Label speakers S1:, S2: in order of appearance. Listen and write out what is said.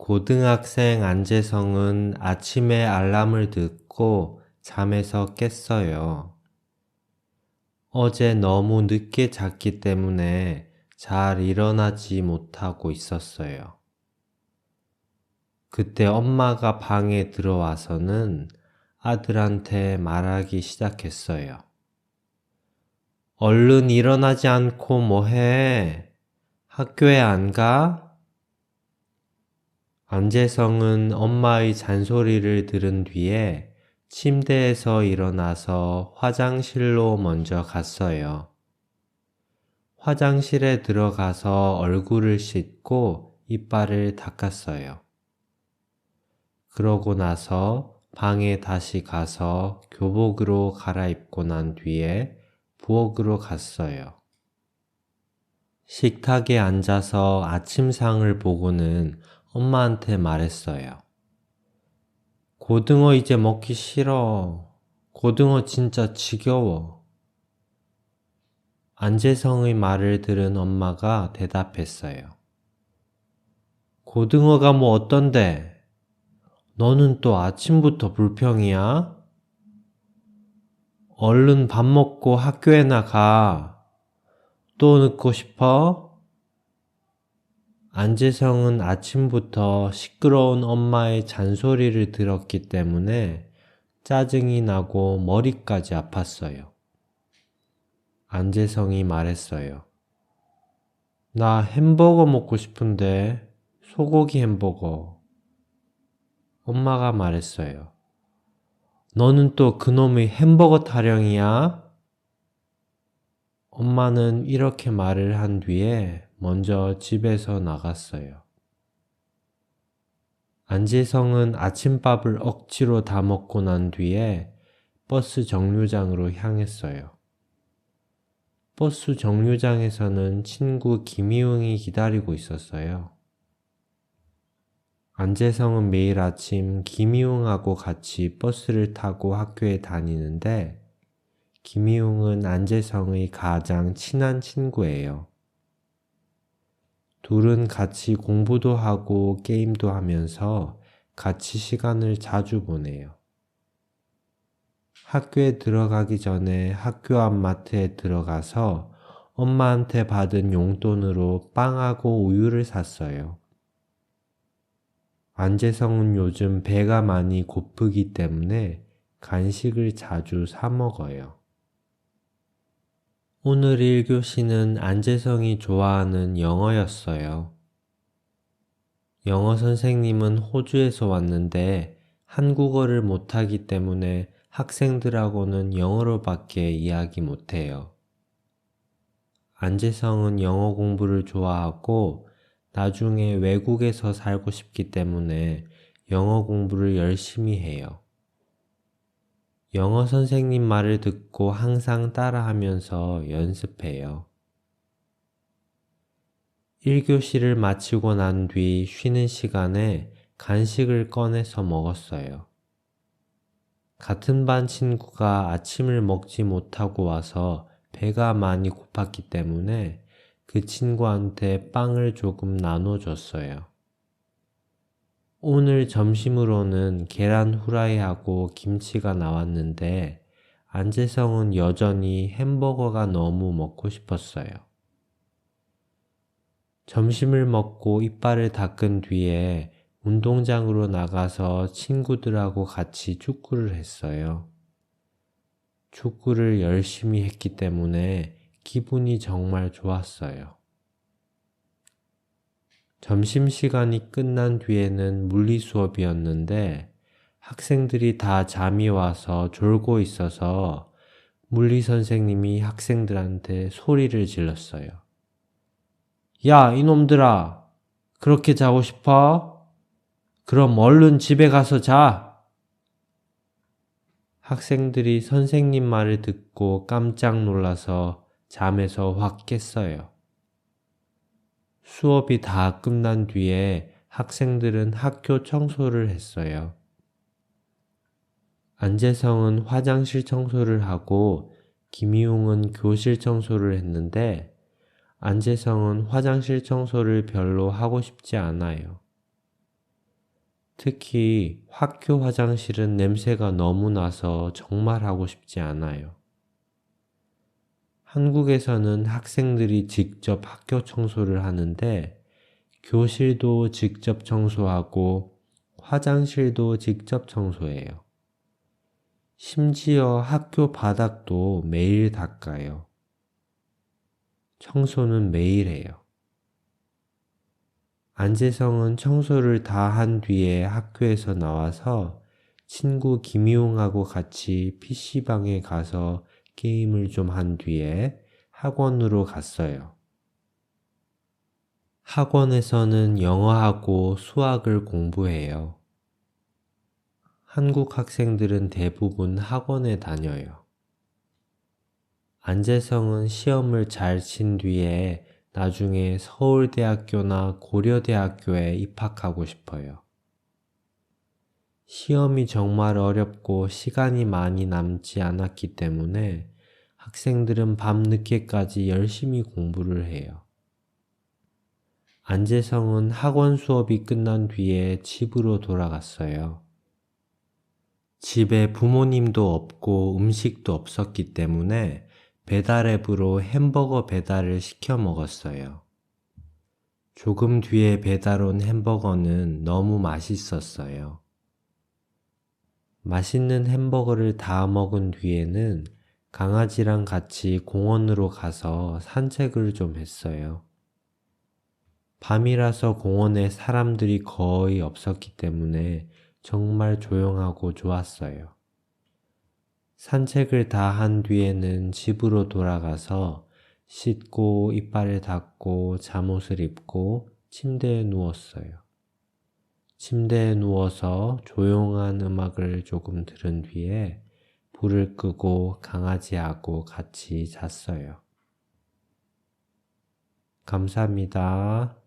S1: 고등학생 안재성은 아침에 알람을 듣고 잠에서 깼어요. 어제 너무 늦게 잤기 때문에 잘 일어나지 못하고 있었어요. 그때 엄마가 방에 들어와서는 아들한테 말하기 시작했어요. 얼른 일어나지 않고 뭐해? 학교에 안 가? 안재성은 엄마의 잔소리를 들은 뒤에 침대에서 일어나서 화장실로 먼저 갔어요. 화장실에 들어가서 얼굴을 씻고 이빨을 닦았어요. 그러고 나서 방에 다시 가서 교복으로 갈아입고 난 뒤에 부엌으로 갔어요. 식탁에 앉아서 아침상을 보고는 엄마한테 말했어요. 고등어 이제 먹기 싫어. 고등어 진짜 지겨워. 안재성의 말을 들은 엄마가 대답했어요. 고등어가 뭐 어떤데? 너는 또 아침부터 불평이야? 얼른 밥 먹고 학교에나 가. 또 늦고 싶어? 안재성은 아침부터 시끄러운 엄마의 잔소리를 들었기 때문에 짜증이 나고 머리까지 아팠어요. 안재성이 말했어요. 나 햄버거 먹고 싶은데, 소고기 햄버거. 엄마가 말했어요. 너는 또 그놈의 햄버거 타령이야? 엄마는 이렇게 말을 한 뒤에 먼저 집에서 나갔어요. 안재성은 아침밥을 억지로 다 먹고 난 뒤에 버스 정류장으로 향했어요. 버스 정류장에서는 친구 김희웅이 기다리고 있었어요. 안재성은 매일 아침 김희웅하고 같이 버스를 타고 학교에 다니는데 김희웅은 안재성의 가장 친한 친구예요. 둘은 같이 공부도 하고 게임도 하면서 같이 시간을 자주 보내요. 학교에 들어가기 전에 학교 앞 마트에 들어가서 엄마한테 받은 용돈으로 빵하고 우유를 샀어요. 안재성은 요즘 배가 많이 고프기 때문에 간식을 자주 사 먹어요. 오늘 1교시는 안재성이 좋아하는 영어였어요. 영어 선생님은 호주에서 왔는데 한국어를 못하기 때문에 학생들하고는 영어로밖에 이야기 못해요. 안재성은 영어 공부를 좋아하고 나중에 외국에서 살고 싶기 때문에 영어 공부를 열심히 해요. 영어 선생님 말을 듣고 항상 따라하면서 연습해요. 1교시를 마치고 난 뒤 쉬는 시간에 간식을 꺼내서 먹었어요. 같은 반 친구가 아침을 먹지 못하고 와서 배가 많이 고팠기 때문에 그 친구한테 빵을 조금 나눠줬어요. 오늘 점심으로는 계란 후라이하고 김치가 나왔는데 안재성은 여전히 햄버거가 너무 먹고 싶었어요. 점심을 먹고 이빨을 닦은 뒤에 운동장으로 나가서 친구들하고 같이 축구를 했어요. 축구를 열심히 했기 때문에 기분이 정말 좋았어요. 점심시간이 끝난 뒤에는 물리 수업이었는데 학생들이 다 잠이 와서 졸고 있어서 물리 선생님이 학생들한테 소리를 질렀어요. 야, 이놈들아! 그렇게 자고 싶어? 그럼 얼른 집에 가서 자! 학생들이 선생님 말을 듣고 깜짝 놀라서 잠에서 확 깼어요. 수업이 다 끝난 뒤에 학생들은 학교 청소를 했어요. 안재성은 화장실 청소를 하고 김희웅은 교실 청소를 했는데 안재성은 화장실 청소를 별로 하고 싶지 않아요. 특히 학교 화장실은 냄새가 너무 나서 정말 하고 싶지 않아요. 한국에서는 학생들이 직접 학교 청소를 하는데 교실도 직접 청소하고 화장실도 직접 청소해요. 심지어 학교 바닥도 매일 닦아요. 청소는 매일 해요. 안재성은 청소를 다 한 뒤에 학교에서 나와서 친구 김희웅하고 같이 PC방에 가서 게임을 좀 한 뒤에 학원으로 갔어요. 학원에서는 영어하고 수학을 공부해요. 한국 학생들은 대부분 학원에 다녀요. 안재성은 시험을 잘 친 뒤에 나중에 서울대학교나 고려대학교에 입학하고 싶어요. 시험이 정말 어렵고 시간이 많이 남지 않았기 때문에 학생들은 밤늦게까지 열심히 공부를 해요. 안재성은 학원 수업이 끝난 뒤에 집으로 돌아갔어요. 집에 부모님도 없고 음식도 없었기 때문에 배달앱으로 햄버거 배달을 시켜 먹었어요. 조금 뒤에 배달 온 햄버거는 너무 맛있었어요. 맛있는 햄버거를 다 먹은 뒤에는 강아지랑 같이 공원으로 가서 산책을 좀 했어요. 밤이라서 공원에 사람들이 거의 없었기 때문에 정말 조용하고 좋았어요. 산책을 다 한 뒤에는 집으로 돌아가서 씻고 이빨을 닦고 잠옷을 입고 침대에 누웠어요. 침대에 누워서 조용한 음악을 조금 들은 뒤에 불을 끄고 강아지하고 같이 잤어요. 감사합니다.